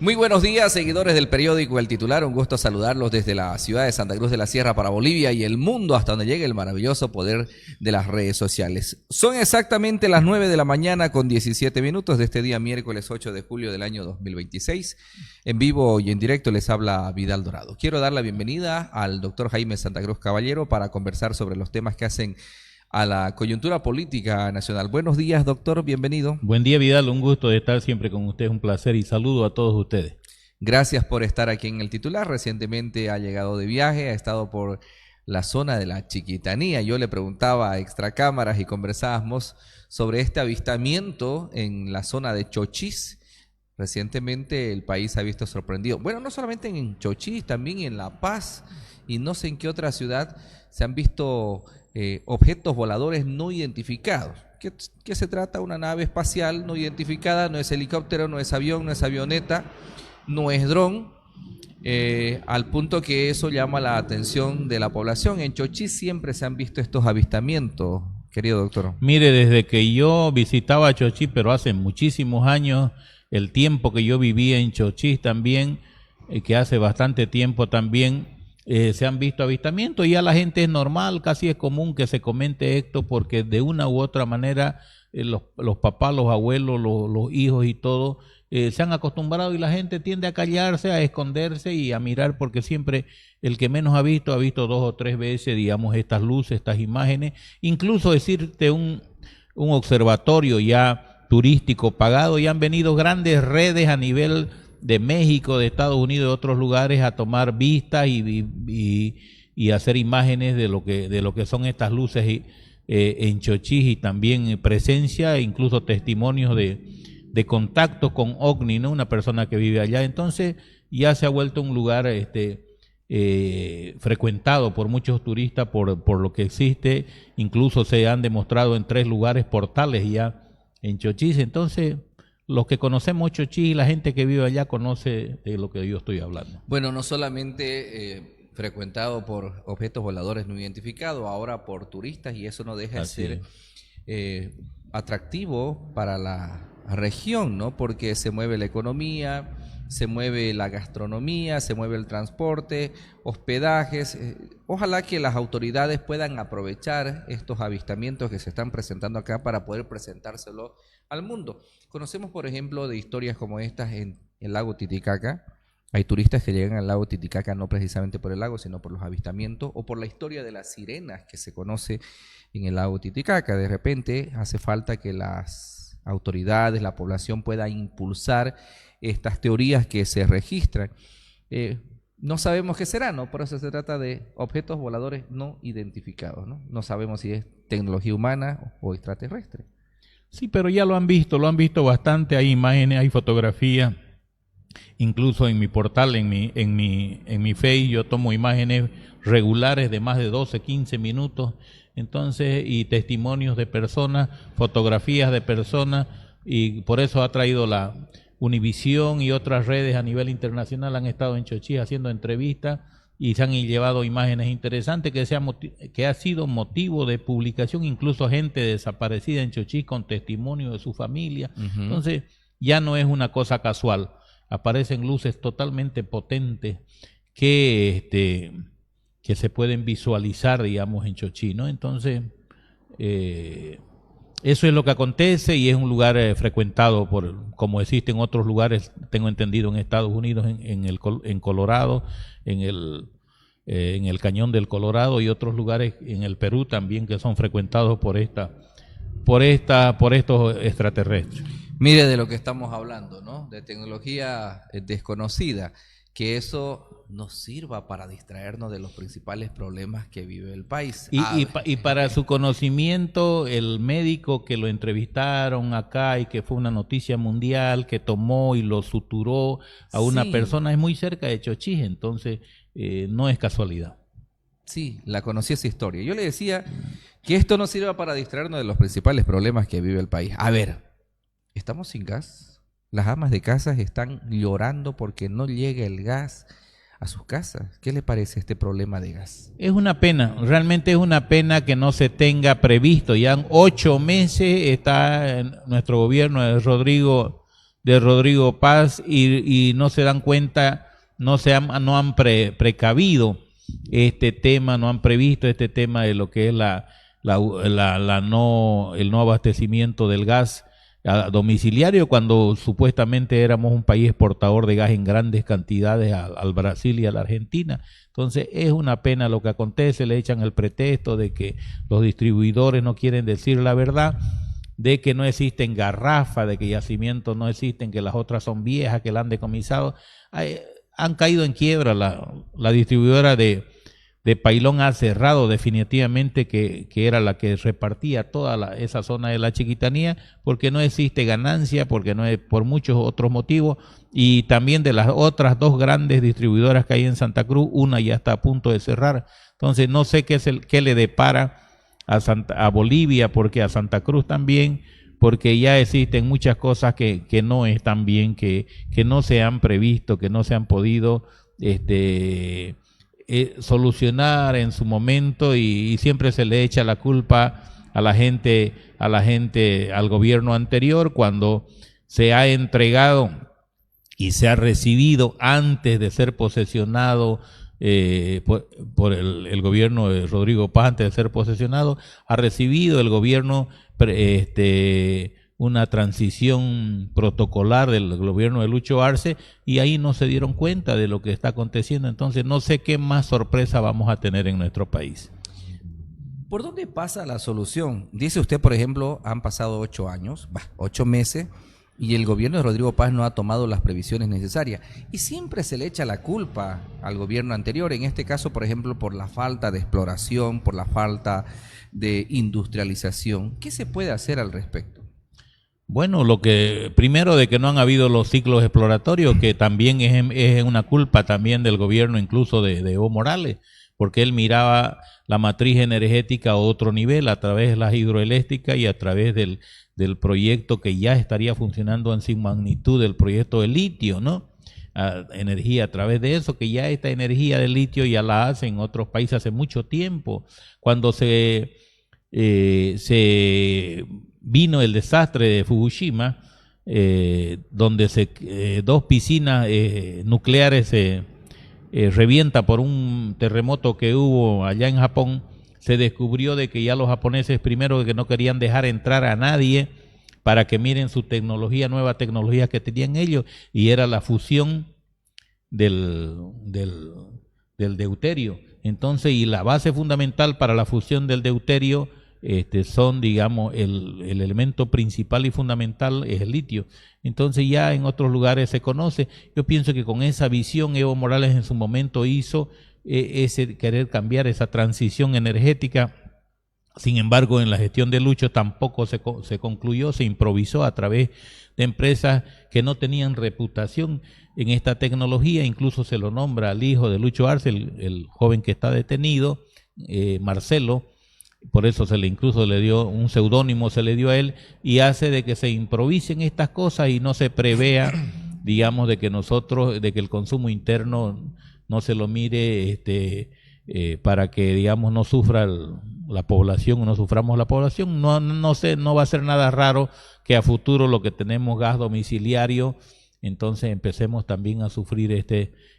Muy buenos días, seguidores del periódico El Titular. Un gusto saludarlos desde la ciudad de Santa Cruz de la Sierra para Bolivia y el mundo hasta donde llegue el maravilloso poder de las redes sociales. Son exactamente las 9 de la mañana con 17 minutos de este día miércoles 8 de julio del año 2026. En vivo y en directo les habla Vidal Dorado. Quiero dar la bienvenida al doctor Jaime Santa Cruz Caballero para conversar sobre los temas que hacen a la coyuntura política nacional. Buenos días, doctor, bienvenido. Buen día, Vidal, un gusto de estar siempre con usted, un placer y saludo a todos ustedes. Gracias por estar aquí en El Titular. Recientemente ha llegado de viaje, ha estado por la zona de la Chiquitanía. Yo le preguntaba a extracámaras y conversábamos sobre este avistamiento en la zona de Chochís. Recientemente el país ha visto sorprendido. Bueno, no solamente en Chochís, también en La Paz y no sé en qué otra ciudad se han visto objetos voladores no identificados. ¿Qué se trata? Una nave espacial no identificada, no es helicóptero, no es avión, no es avioneta, no es dron, al punto que eso llama la atención de la población. En Chochís siempre se han visto estos avistamientos, querido doctor. Mire, desde que yo visitaba Chochís, pero hace muchísimos años, el tiempo que yo vivía en Chochís también, que hace bastante tiempo también, se han visto avistamientos y ya la gente es normal, casi es común que se comente esto porque de una u otra manera los papás, los abuelos, los hijos y todo se han acostumbrado y la gente tiende a callarse, a esconderse y a mirar porque siempre el que menos ha visto 2 o 3 veces, digamos, estas luces, estas imágenes, incluso decirte un observatorio ya turístico pagado y han venido grandes redes a nivel de México, de Estados Unidos, de otros lugares a tomar vistas y hacer imágenes de lo que son estas luces en Chochís y también presencia e incluso testimonios de contacto con OVNI, ¿no? Una persona que vive allá. Entonces ya se ha vuelto un lugar frecuentado por muchos turistas por lo que existe. Incluso se han demostrado en 3 lugares portales ya en Chochís. Entonces los que conocemos Chochís y la gente que vive allá conoce de lo que yo estoy hablando. Bueno, no solamente frecuentado por objetos voladores no identificados, ahora por turistas, y eso no deja de ser atractivo para la región, ¿no? Porque se mueve la economía, se mueve la gastronomía, se mueve el transporte, hospedajes. Ojalá que las autoridades puedan aprovechar estos avistamientos que se están presentando acá para poder presentárselo al mundo. Conocemos, por ejemplo, de historias como estas en el lago Titicaca. Hay turistas que llegan al lago Titicaca no precisamente por el lago, sino por los avistamientos o por la historia de las sirenas que se conoce en el lago Titicaca. De repente hace falta que las autoridades, la población pueda impulsar estas teorías que se registran. No sabemos qué será, ¿no? Por eso se trata de objetos voladores no identificados, ¿no? No sabemos si es tecnología humana o extraterrestre. Sí, pero ya lo han visto bastante, hay imágenes, hay fotografías, incluso en mi portal, en mi Face, yo tomo imágenes regulares de más de 12, 15 minutos, entonces, y testimonios de personas, fotografías de personas, y por eso ha traído la Univisión y otras redes a nivel internacional, han estado en Chochís haciendo entrevistas, y se han llevado imágenes interesantes que ha sido motivo de publicación, incluso gente desaparecida en Chochís con testimonio de su familia. Entonces ya no es una cosa casual, aparecen luces totalmente potentes que se pueden visualizar, digamos, en Chochís, ¿no? Entonces eso es lo que acontece y es un lugar frecuentado como existe en otros lugares, tengo entendido en Estados Unidos, en Colorado, en el Cañón del Colorado y otros lugares en el Perú también que son frecuentados por estos extraterrestres. Mire de lo que estamos hablando, ¿no? De tecnología desconocida, que eso nos sirva para distraernos de los principales problemas que vive el país. Y para su conocimiento, el médico que lo entrevistaron acá y que fue una noticia mundial, que tomó y lo suturó a una persona, es muy cerca de Chochís, entonces no es casualidad. Sí, la conocí esa historia. Yo le decía que esto no sirva para distraernos de los principales problemas que vive el país. A ver, ¿estamos sin gas? Las amas de casas están llorando porque no llega el gas a sus casas. ¿Qué le parece este problema de gas? Es una pena, realmente es una pena que no se tenga previsto. Ya en 8 meses está en nuestro gobierno de Rodrigo de Rodrigo Paz y no se dan cuenta, no han precavido este tema, no han previsto este tema de lo que es el no abastecimiento del gas domiciliario, cuando supuestamente éramos un país exportador de gas en grandes cantidades al Brasil y a la Argentina. Entonces es una pena lo que acontece, le echan el pretexto de que los distribuidores no quieren decir la verdad, de que no existen garrafas, de que yacimientos no existen, que las otras son viejas, que la han decomisado. Han caído en quiebra. La distribuidora de Pailón ha cerrado definitivamente, que era la que repartía toda esa zona de la Chiquitanía, porque no existe ganancia, porque no es, por muchos otros motivos, y también de las otras dos grandes distribuidoras que hay en Santa Cruz, una ya está a punto de cerrar. Entonces no sé qué le depara a Bolivia, porque a Santa Cruz también, porque ya existen muchas cosas que no están bien, que no se han previsto, que no se han podido solucionar en su momento, y siempre se le echa la culpa a la gente, al gobierno anterior, cuando se ha entregado y se ha recibido antes de ser posesionado por el gobierno de Rodrigo Paz. Antes de ser posesionado, ha recibido el gobierno una transición protocolar del gobierno de Lucho Arce, y ahí no se dieron cuenta de lo que está aconteciendo. Entonces no sé qué más sorpresa vamos a tener en nuestro país. ¿Por dónde pasa la solución? Dice usted, por ejemplo, han pasado 8 años, 8 meses, y el gobierno de Rodrigo Paz no ha tomado las previsiones necesarias. Y siempre se le echa la culpa al gobierno anterior, en este caso, por ejemplo, por la falta de exploración, por la falta de industrialización. ¿Qué se puede hacer al respecto? Bueno, primero, de que no han habido los ciclos exploratorios, que también es una culpa también del gobierno, incluso de Evo Morales, porque él miraba la matriz energética a otro nivel, a través de las hidroeléctricas y a través del proyecto que ya estaría funcionando en sin magnitud, del proyecto de litio, ¿no? Energía a través de eso, que ya esta energía de litio ya la hacen otros países hace mucho tiempo. Cuando se vino el desastre de Fukushima, donde dos piscinas nucleares se revienta por un terremoto que hubo allá en Japón, se descubrió de que ya los japoneses, primero, que no querían dejar entrar a nadie para que miren su tecnología, nueva tecnología que tenían ellos, y era la fusión del deuterio. Entonces, y la base fundamental para la fusión del deuterio son, digamos, el elemento principal y fundamental es el litio. Entonces ya en otros lugares se conoce. Yo pienso que con esa visión Evo Morales en su momento hizo ese querer cambiar esa transición energética. Sin embargo, en la gestión de Lucho tampoco se concluyó, se improvisó a través de empresas que no tenían reputación en esta tecnología. Incluso se lo nombra al hijo de Lucho Arce, el joven que está detenido, Marcelo. Por eso incluso le dio un seudónimo, se le dio a él, y hace de que se improvisen estas cosas y no se prevea, digamos, de que el consumo interno no se lo mire para que, digamos, no sufra la población, o no suframos la población. No va a ser nada raro que a futuro, lo que tenemos gas domiciliario, entonces empecemos también a sufrir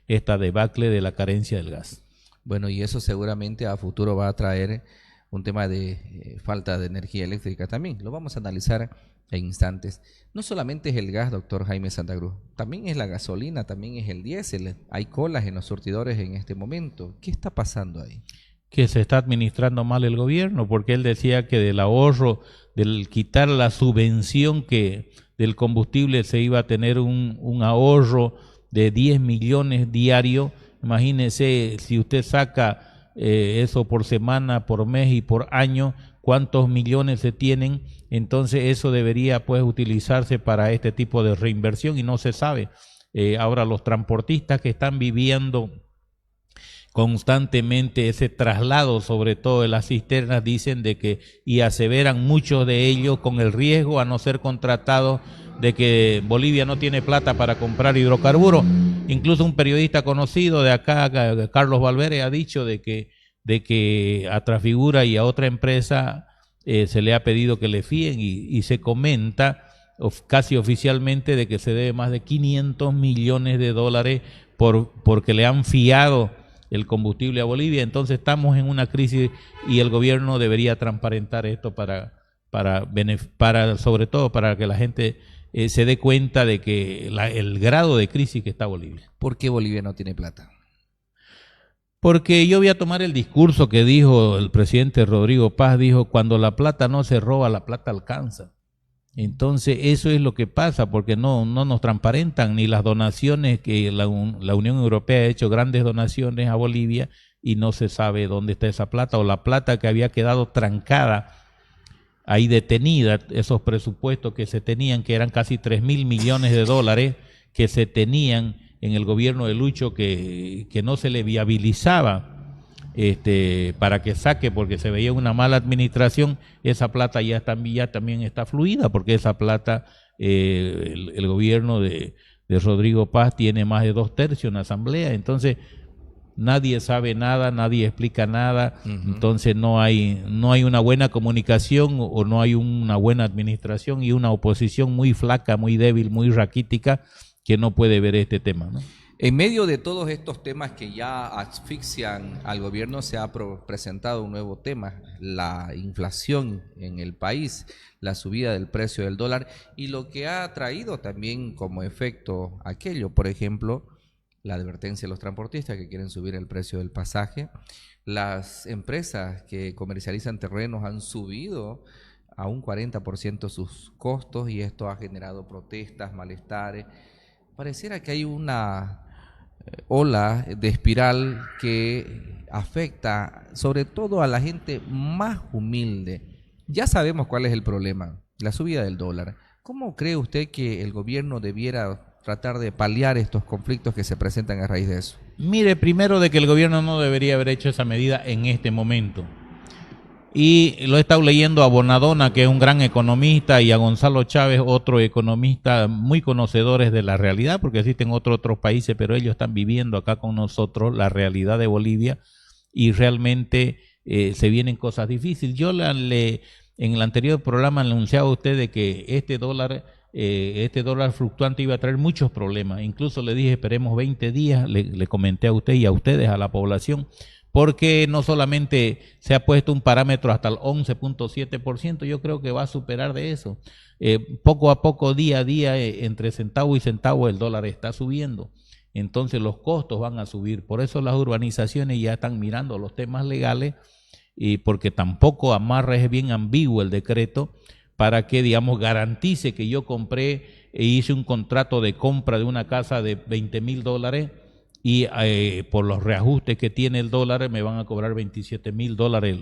esta debacle de la carencia del gas. Bueno, y eso seguramente a futuro va a traer un tema de falta de energía eléctrica también. Lo vamos a analizar en instantes. No solamente es el gas, doctor Jaime Santa Cruz, también es la gasolina, también es el diésel. Hay colas en los surtidores en este momento. ¿Qué está pasando ahí? Que se está administrando mal el gobierno, porque él decía que del ahorro, del quitar la subvención del combustible, se iba a tener un ahorro de 10 millones diarios. Imagínese, si usted saca eso por semana, por mes y por año, cuántos millones se tienen. Entonces eso debería, pues, utilizarse para este tipo de reinversión, y no se sabe. Ahora los transportistas que están viviendo constantemente ese traslado, sobre todo de las cisternas, dicen y aseveran muchos de ellos, con el riesgo a no ser contratados, de que Bolivia no tiene plata para comprar hidrocarburos. Incluso un periodista conocido de acá, Carlos Valverde, ha dicho de que a Trafigura y a otra empresa se le ha pedido que le fíen, y se comenta casi oficialmente de que se debe más de 500 millones de dólares porque le han fiado el combustible a Bolivia. Entonces estamos en una crisis y el gobierno debería transparentar esto sobre todo para que la gente se dé cuenta de que el grado de crisis que está Bolivia. ¿Por qué Bolivia no tiene plata? Porque yo voy a tomar el discurso que dijo el presidente Rodrigo Paz, dijo, cuando la plata no se roba, la plata alcanza. Entonces eso es lo que pasa, porque no nos transparentan ni las donaciones que la Unión Europea ha hecho, grandes donaciones a Bolivia, y no se sabe dónde está esa plata, o la plata que había quedado trancada, ahí detenida, esos presupuestos que se tenían, que eran casi 3.000 millones de dólares, que se tenían en el gobierno de Lucho, que no se le viabilizaba para que saque, porque se veía una mala administración. Esa plata ya también está fluida, porque esa plata, el gobierno de Rodrigo Paz tiene más de 2/3 en la asamblea. Entonces nadie sabe nada, nadie explica nada. Entonces no hay una buena comunicación, o no hay una buena administración, y una oposición muy flaca, muy débil, muy raquítica, que no puede ver este tema, ¿no? En medio de todos estos temas que ya asfixian al gobierno, se ha presentado un nuevo tema: la inflación en el país, la subida del precio del dólar, y lo que ha traído también como efecto aquello, por ejemplo, la advertencia de los transportistas que quieren subir el precio del pasaje. Las empresas que comercializan terrenos han subido a un 40% sus costos, y esto ha generado protestas, malestares. Pareciera que hay una ola de espiral que afecta sobre todo a la gente más humilde. Ya sabemos cuál es el problema: la subida del dólar. ¿Cómo cree usted que el gobierno debiera tratar de paliar estos conflictos que se presentan a raíz de eso? Mire, primero, de que el gobierno no debería haber hecho esa medida en este momento. Y lo he estado leyendo a Bonadona, que es un gran economista, y a Gonzalo Chávez, otro economista, muy conocedores de la realidad, porque existen otros países, pero ellos están viviendo acá con nosotros la realidad de Bolivia, y realmente se vienen cosas difíciles. Yo en el anterior programa le anunciaba a usted de que este dólar fluctuante iba a traer muchos problemas. Incluso le dije, esperemos 20 días, le comenté a usted y a ustedes, a la población, porque no solamente se ha puesto un parámetro hasta el 11.7%, yo creo que va a superar de eso. Poco a poco, día a día, entre centavo y centavo, el dólar está subiendo. Entonces los costos van a subir. Por eso las urbanizaciones ya están mirando los temas legales, y porque tampoco amarra, es bien ambiguo el decreto, para que, digamos, garantice que yo compré e hice un contrato de compra de una casa de 20.000 dólares, y por los reajustes que tiene el dólar me van a cobrar 27.000 dólares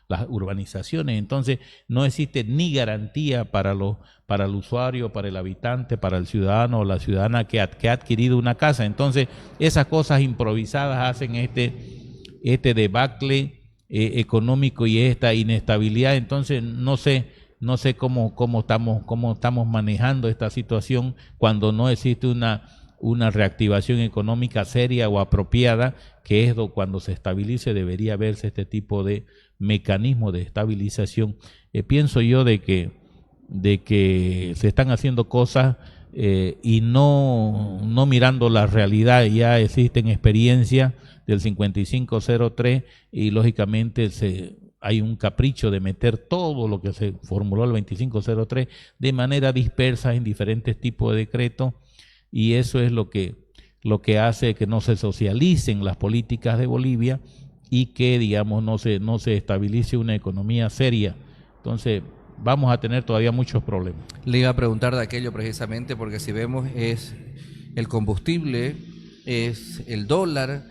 las urbanizaciones. Entonces no existe ni garantía para el usuario, para el habitante, para el ciudadano o la ciudadana que ha adquirido una casa. Entonces esas cosas improvisadas hacen este debacle económico y esta inestabilidad. Entonces no sé cómo estamos manejando esta situación cuando no existe una reactivación económica seria o apropiada, que es cuando se estabilice debería verse este tipo de mecanismo de estabilización. Pienso yo de que se están haciendo cosas y no mirando la realidad. Ya existen experiencias del 5503 y lógicamente hay un capricho de meter todo lo que se formuló el 2503 de manera dispersa en diferentes tipos de decretos, y eso es lo que hace que no se socialicen las políticas de Bolivia y que, digamos, no se estabilice una economía seria. Entonces vamos a tener todavía muchos problemas. Le iba a preguntar de aquello precisamente, porque si vemos es el combustible, es el dólar.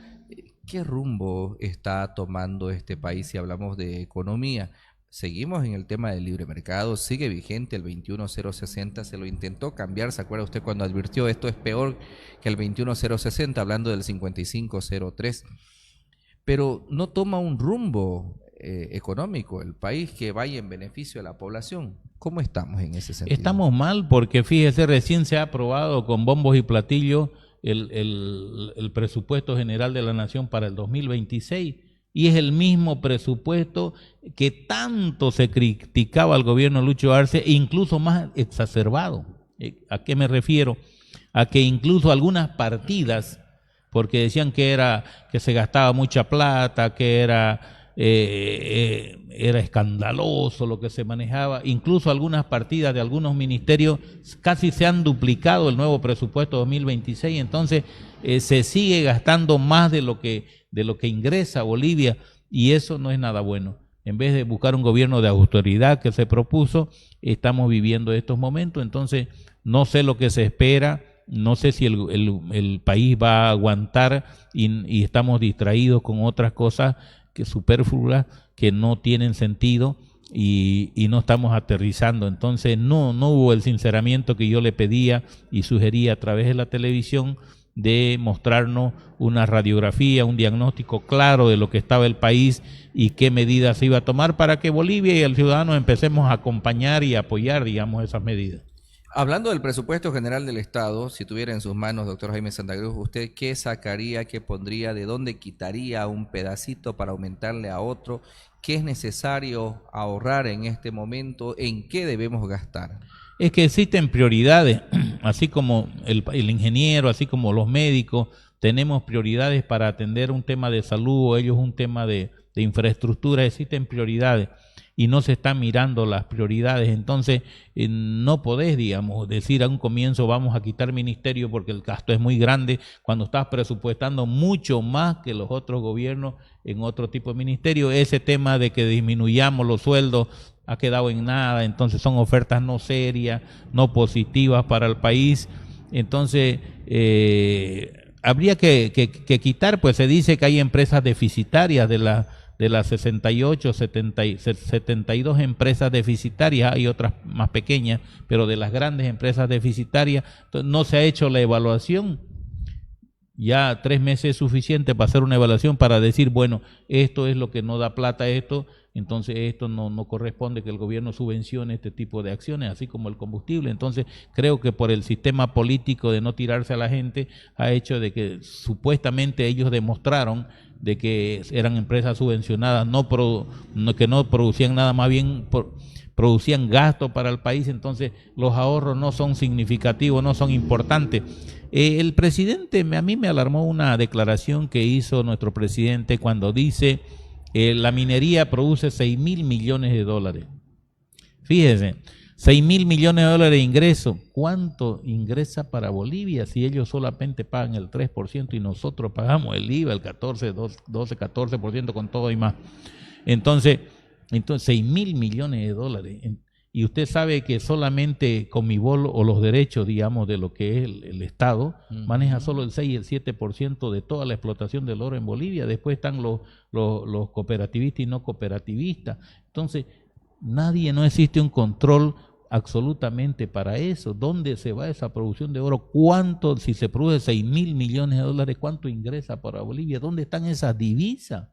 ¿Qué rumbo está tomando este país si hablamos de economía? Seguimos en el tema del libre mercado, sigue vigente el 21060, se lo intentó cambiar, ¿se acuerda usted cuando advirtió esto es peor que el 21060, hablando del 5503? Pero no toma un rumbo económico el país que vaya en beneficio de la población. ¿Cómo estamos en ese sentido? Estamos mal, porque fíjese, recién se ha aprobado con bombos y platillos el presupuesto general de la nación para el 2026, y es el mismo presupuesto que tanto se criticaba al gobierno de Lucho Arce, e incluso más exacerbado. ¿A qué me refiero? A que incluso algunas partidas, porque decían que se gastaba mucha plata, que era escandaloso lo que se manejaba, incluso algunas partidas de algunos ministerios casi se han duplicado el nuevo presupuesto 2026, entonces se sigue gastando más de lo que ingresa Bolivia, y eso no es nada bueno. En vez de buscar un gobierno de autoridad que se propuso, estamos viviendo estos momentos, entonces no sé lo que se espera. No sé si el país va a aguantar y estamos distraídos con otras cosas que superfluas que no tienen sentido y no estamos aterrizando. Entonces no hubo el sinceramiento que yo le pedía y sugería a través de la televisión, de mostrarnos una radiografía, un diagnóstico claro de lo que estaba el país y qué medidas se iba a tomar para que Bolivia y el ciudadano empecemos a acompañar y apoyar, digamos, esas medidas. Hablando del presupuesto general del Estado, si tuviera en sus manos, doctor Jaime Santa Cruz, ¿usted qué sacaría, qué pondría, de dónde quitaría un pedacito para aumentarle a otro? ¿Qué es necesario ahorrar en este momento? ¿En qué debemos gastar? Es que existen prioridades, así como el ingeniero, así como los médicos, tenemos prioridades para atender un tema de salud, o ellos un tema de infraestructura, existen prioridades y no se están mirando las prioridades. Entonces no podés, digamos, decir a un comienzo vamos a quitar ministerio porque el gasto es muy grande, cuando estás presupuestando mucho más que los otros gobiernos en otro tipo de ministerio. Ese tema de que disminuyamos los sueldos ha quedado en nada, entonces son ofertas no serias, no positivas para el país. Entonces habría que quitar, pues se dice que hay empresas deficitarias de las 68, 72 empresas deficitarias, hay otras más pequeñas, pero de las grandes empresas deficitarias no se ha hecho la evaluación. Ya 3 meses es suficiente para hacer una evaluación, para decir, bueno, esto es lo que no da plata, entonces esto no corresponde que el gobierno subvencione este tipo de acciones, así como el combustible. Entonces creo que por el sistema político de no tirarse a la gente, ha hecho de que supuestamente ellos demostraron de que eran empresas subvencionadas, que no producían nada, más bien producían gasto para el país, entonces los ahorros no son significativos, no son importantes. El presidente, a mí me alarmó una declaración que hizo nuestro presidente cuando dice la minería produce 6.000 millones de dólares. Fíjese, 6.000 millones de dólares de ingreso. ¿Cuánto ingresa para Bolivia si ellos solamente pagan el 3% y nosotros pagamos el IVA, el 14% con todo y más? Entonces 6.000 millones de dólares. Y usted sabe que solamente Comibol, o los derechos, digamos, de lo que es el Estado, maneja solo el 6 y el 7% de toda la explotación del oro en Bolivia. Después están los cooperativistas y no cooperativistas. Entonces, no existe un control absolutamente para eso. ¿Dónde se va esa producción de oro? ¿Cuánto, si se produce 6.000 millones de dólares, cuánto ingresa para Bolivia? ¿Dónde están esas divisas?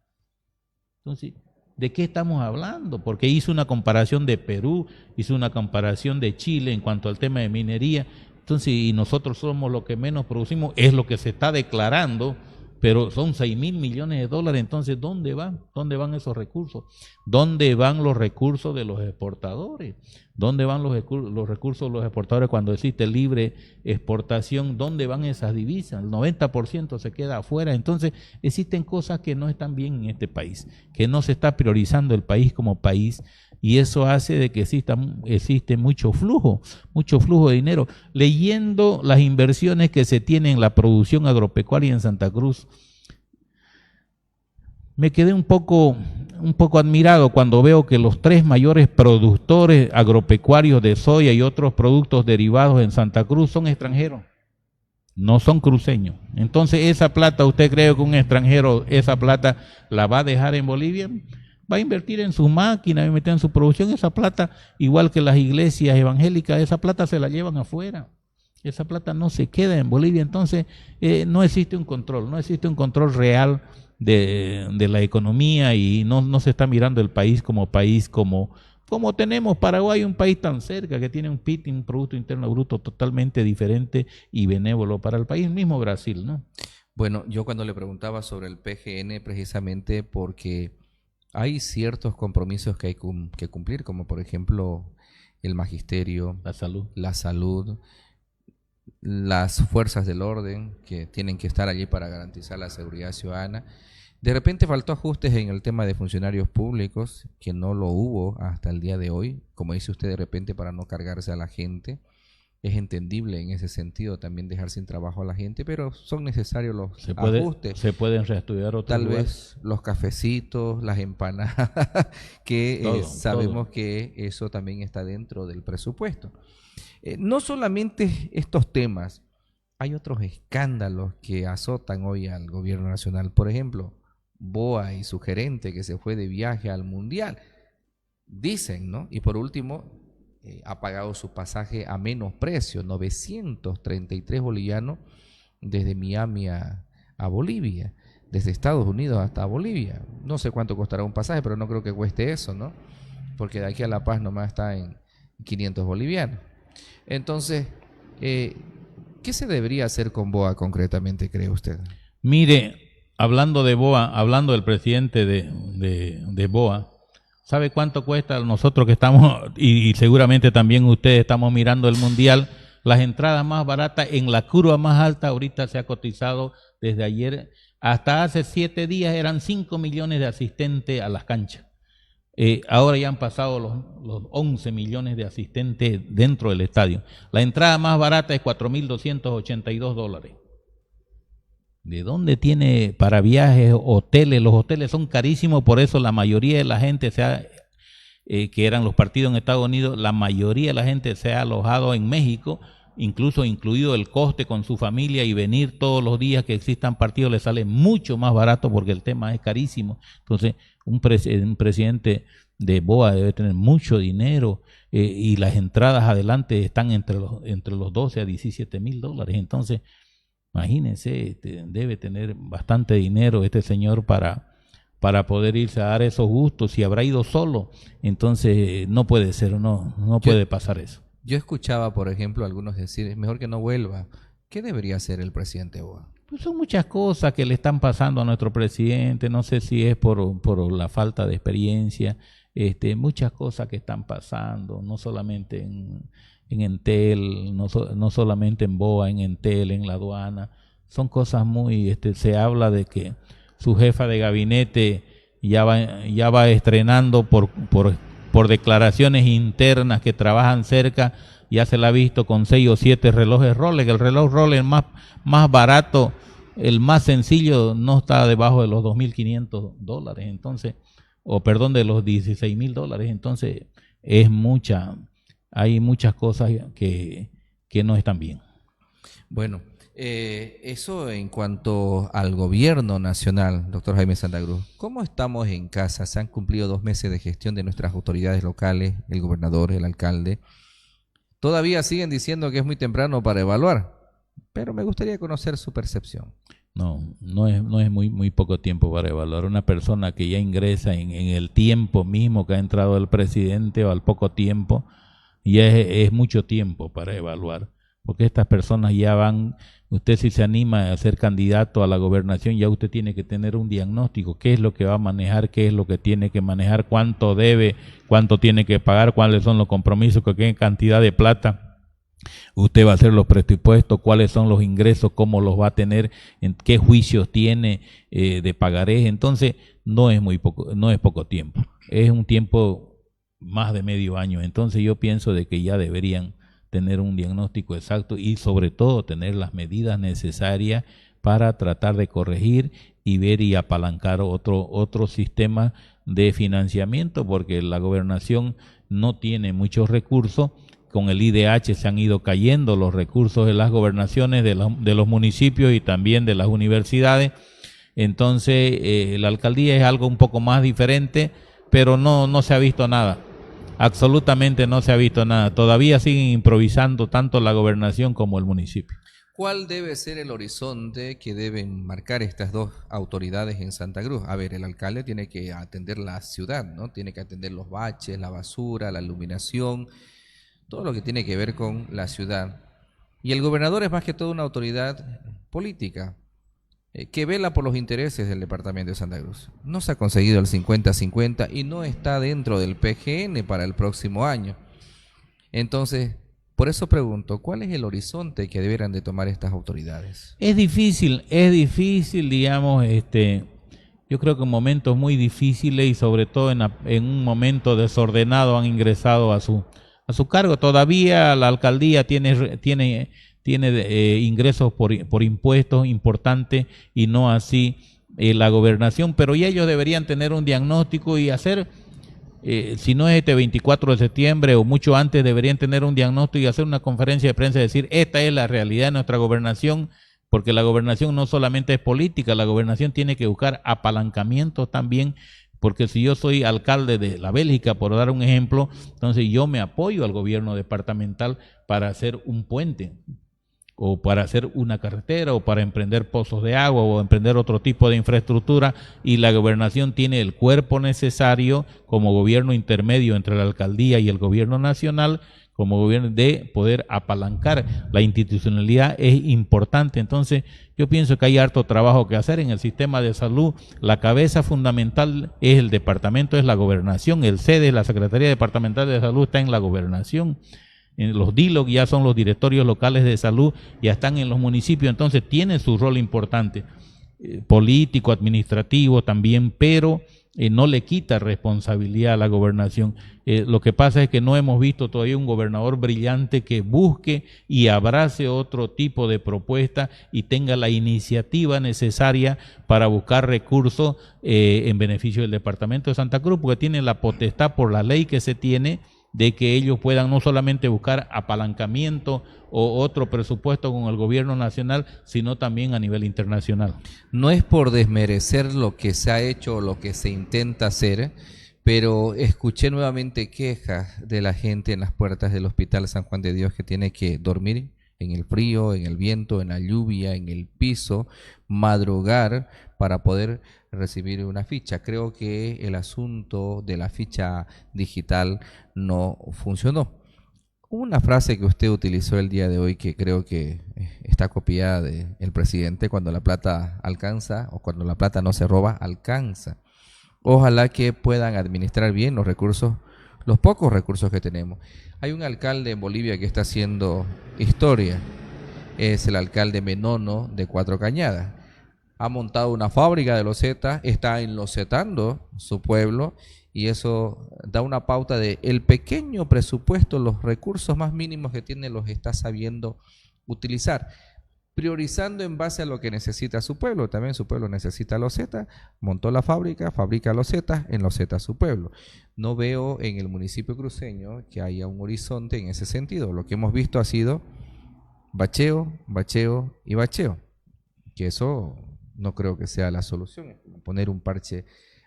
Entonces, ¿de qué estamos hablando? Porque hizo una comparación de Perú, hizo una comparación de Chile en cuanto al tema de minería. Entonces, y nosotros somos los que menos producimos, es lo que se está declarando, pero son 6.000 millones de dólares. Entonces, ¿dónde van? ¿Dónde van esos recursos? ¿Dónde van los recursos de los exportadores? ¿Dónde van los recursos de los exportadores cuando existe libre exportación? ¿Dónde van esas divisas? El 90% se queda afuera. Entonces, existen cosas que no están bien en este país, que no se está priorizando el país como país, y eso hace de que existe mucho flujo de dinero. Leyendo las inversiones que se tienen en la producción agropecuaria en Santa Cruz, me quedé un poco admirado cuando veo que los 3 mayores productores agropecuarios de soya y otros productos derivados en Santa Cruz son extranjeros, no son cruceños. Entonces, esa plata, ¿usted cree que un extranjero esa plata la va a dejar en Bolivia? Va a invertir en sus máquinas, va a meter en su producción. Esa plata, igual que las iglesias evangélicas, esa plata se la llevan afuera. Esa plata no se queda en Bolivia. Entonces, no existe un control real de la economía, y no se está mirando el país como tenemos Paraguay, un país tan cerca que tiene un PIB, un Producto Interno Bruto totalmente diferente y benévolo para el país, mismo Brasil, ¿no? Bueno, yo cuando le preguntaba sobre el PGN, precisamente porque hay ciertos compromisos que hay que cumplir, como por ejemplo el magisterio, La salud. la salud, las fuerzas del orden que tienen que estar allí para garantizar la seguridad ciudadana. De repente faltó ajustes en el tema de funcionarios públicos, que no lo hubo hasta el día de hoy, como dice usted, de repente para no cargarse a la gente. Es entendible en ese sentido también dejar sin trabajo a la gente, pero son necesarios los ajustes. Se pueden reestudiar otros Tal lugares. vez los cafecitos, las empanadas, que sabemos que eso también está dentro del presupuesto. No solamente estos temas, hay otros escándalos que azotan hoy al gobierno nacional. Por ejemplo, BOA y su gerente que se fue de viaje al Mundial, dicen, ¿no? Y por último, ha pagado su pasaje a menos precio, 933 bolivianos desde Miami a Bolivia, desde Estados Unidos hasta Bolivia. No sé cuánto costará un pasaje, pero no creo que cueste eso, ¿no? Porque de aquí a La Paz nomás está en 500 bolivianos. Entonces, ¿qué se debería hacer con BOA concretamente, cree usted? Mire, hablando de BOA, hablando del presidente de BOA, ¿sabe cuánto cuesta nosotros que estamos, y seguramente también ustedes estamos mirando el Mundial? Las entradas más baratas en la curva más alta ahorita se ha cotizado desde ayer, hasta hace 7 días eran 5 millones de asistentes a las canchas. Ahora ya han pasado los 11 millones de asistentes dentro del estadio. La entrada más barata es $4,282. ¿De dónde tiene para viajes, hoteles? Los hoteles son carísimos, por eso la mayoría de la gente que eran los partidos en Estados Unidos, la mayoría de la gente se ha alojado en México, incluso incluido el coste con su familia, y venir todos los días que existan partidos les sale mucho más barato porque el tema es carísimo. Entonces, un presidente de BOA debe tener mucho dinero, y las entradas adelante están entre los 12 a 17 mil dólares. Entonces, imagínense, debe tener bastante dinero este señor para poder irse a dar esos gustos. Si habrá ido solo, entonces no puede ser, no puede pasar eso. Yo escuchaba, por ejemplo, a algunos decir, es mejor que no vuelva. ¿Qué debería hacer el presidente BOA? Pues son muchas cosas que le están pasando a nuestro presidente, no sé si es por la falta de experiencia, muchas cosas que están pasando, no solamente en Entel, no solamente en BOA, en Entel, en la aduana. Son cosas muy, se habla de que su jefa de gabinete ya va estrenando por declaraciones internas que trabajan cerca, ya se la ha visto con 6 o 7 relojes Rolex. El reloj Rolex más barato, el más sencillo, no está debajo de los $2,500, entonces, de los $16,000. Entonces, hay muchas cosas que no están bien. Bueno, eso en cuanto al gobierno nacional, doctor Jaime Santa Cruz. ¿Cómo estamos en casa? Se han cumplido 2 meses de gestión de nuestras autoridades locales, el gobernador, el alcalde. Todavía siguen diciendo que es muy temprano para evaluar, pero me gustaría conocer su percepción. No es muy poco tiempo para evaluar. Una persona que ya ingresa en el tiempo mismo que ha entrado el presidente, o al poco tiempo, ya es mucho tiempo para evaluar, porque estas personas ya van. Usted, si se anima a ser candidato a la gobernación, ya usted tiene que tener un diagnóstico, qué es lo que va a manejar, qué es lo que tiene que manejar, cuánto debe, cuánto tiene que pagar, cuáles son los compromisos, con qué cantidad de plata usted va a hacer los presupuestos, cuáles son los ingresos, cómo los va a tener, en qué juicios tiene de pagarés. Entonces, no es poco tiempo, es un tiempo más de medio año. Entonces, yo pienso de que ya deberían tener un diagnóstico exacto y sobre todo tener las medidas necesarias para tratar de corregir y ver y apalancar otro sistema de financiamiento, porque la gobernación no tiene muchos recursos. Con el IDH se han ido cayendo los recursos de las gobernaciones, de los municipios y también de las universidades. Entonces, la alcaldía es algo un poco más diferente, pero no se ha visto nada. Absolutamente no se ha visto nada. Todavía siguen improvisando tanto la gobernación como el municipio. ¿Cuál debe ser el horizonte que deben marcar estas dos autoridades en Santa Cruz? A ver, el alcalde tiene que atender la ciudad, ¿no? Tiene que atender los baches, la basura, la iluminación, todo lo que tiene que ver con la ciudad. Y el gobernador es más que todo una autoridad política. que vela por los intereses del departamento de Santa Cruz. No se ha conseguido el 50-50 y no está dentro del PGN para el próximo año. Entonces, por eso pregunto, ¿cuál es el horizonte que deberán de tomar estas autoridades? Es difícil, digamos, yo creo que en momentos muy difíciles y sobre todo en un momento desordenado han ingresado a su cargo. Todavía la alcaldía tiene ingresos por impuestos importantes y no así la gobernación, pero ya ellos deberían tener un diagnóstico y hacer, si no es este 24 de septiembre o mucho antes, deberían tener un diagnóstico y hacer una conferencia de prensa y decir, esta es la realidad de nuestra gobernación, porque la gobernación no solamente es política, la gobernación tiene que buscar apalancamientos también, porque si yo soy alcalde de la Bélgica, por dar un ejemplo, entonces yo me apoyo al gobierno departamental para hacer un puente, o para hacer una carretera, o para emprender pozos de agua, o emprender otro tipo de infraestructura, y la gobernación tiene el cuerpo necesario como gobierno intermedio entre la alcaldía y el gobierno nacional, como gobierno, de poder apalancar. La institucionalidad es importante. Entonces yo pienso que hay harto trabajo que hacer en el sistema de salud. La cabeza fundamental es el departamento, es la gobernación, el sede, la Secretaría Departamental de Salud está en la gobernación. En los DILOG ya son los directorios locales de salud, ya están en los municipios, entonces tienen su rol importante, político, administrativo también, pero no le quita responsabilidad a la gobernación. Lo que pasa es que no hemos visto todavía un gobernador brillante que busque y abrace otro tipo de propuesta y tenga la iniciativa necesaria para buscar recursos en beneficio del departamento de Santa Cruz, porque tiene la potestad por la ley que se tiene de que ellos puedan no solamente buscar apalancamiento o otro presupuesto con el gobierno nacional, sino también a nivel internacional. No es por desmerecer lo que se ha hecho o lo que se intenta hacer, pero escuché nuevamente quejas de la gente en las puertas del Hospital San Juan de Dios que tiene que dormir en el frío, en el viento, en la lluvia, en el piso, madrugar para poder recibir una ficha. Creo que el asunto de la ficha digital no funcionó. Una frase que usted utilizó el día de hoy que creo que está copiada del presidente: cuando la plata alcanza o cuando la plata no se roba, alcanza. Ojalá que puedan administrar bien los recursos, los pocos recursos que tenemos. Hay un alcalde en Bolivia que está haciendo historia, es el alcalde Menono de Cuatro Cañadas. Ha montado una fábrica de losetas, está enlosetando su pueblo, y eso da una pauta de el pequeño presupuesto, los recursos más mínimos que tiene los está sabiendo utilizar, priorizando en base a lo que necesita su pueblo. También su pueblo necesita losetas, montó la fábrica, fabrica losetas, enloseta su pueblo. No veo en el municipio cruceño que haya un horizonte en ese sentido. Lo que hemos visto ha sido bacheo, bacheo y bacheo, que eso no creo que sea la solución, poner un parche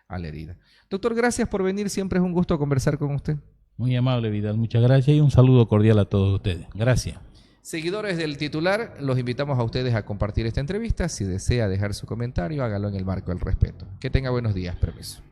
a la herida. Doctor, gracias por venir, siempre es un gusto conversar con usted. Muy amable, Vidal, muchas gracias y un saludo cordial a todos ustedes. Gracias. Seguidores del titular, los invitamos a ustedes a compartir esta entrevista. Si desea dejar su comentario, hágalo en el marco del respeto. Que tenga buenos días, permiso.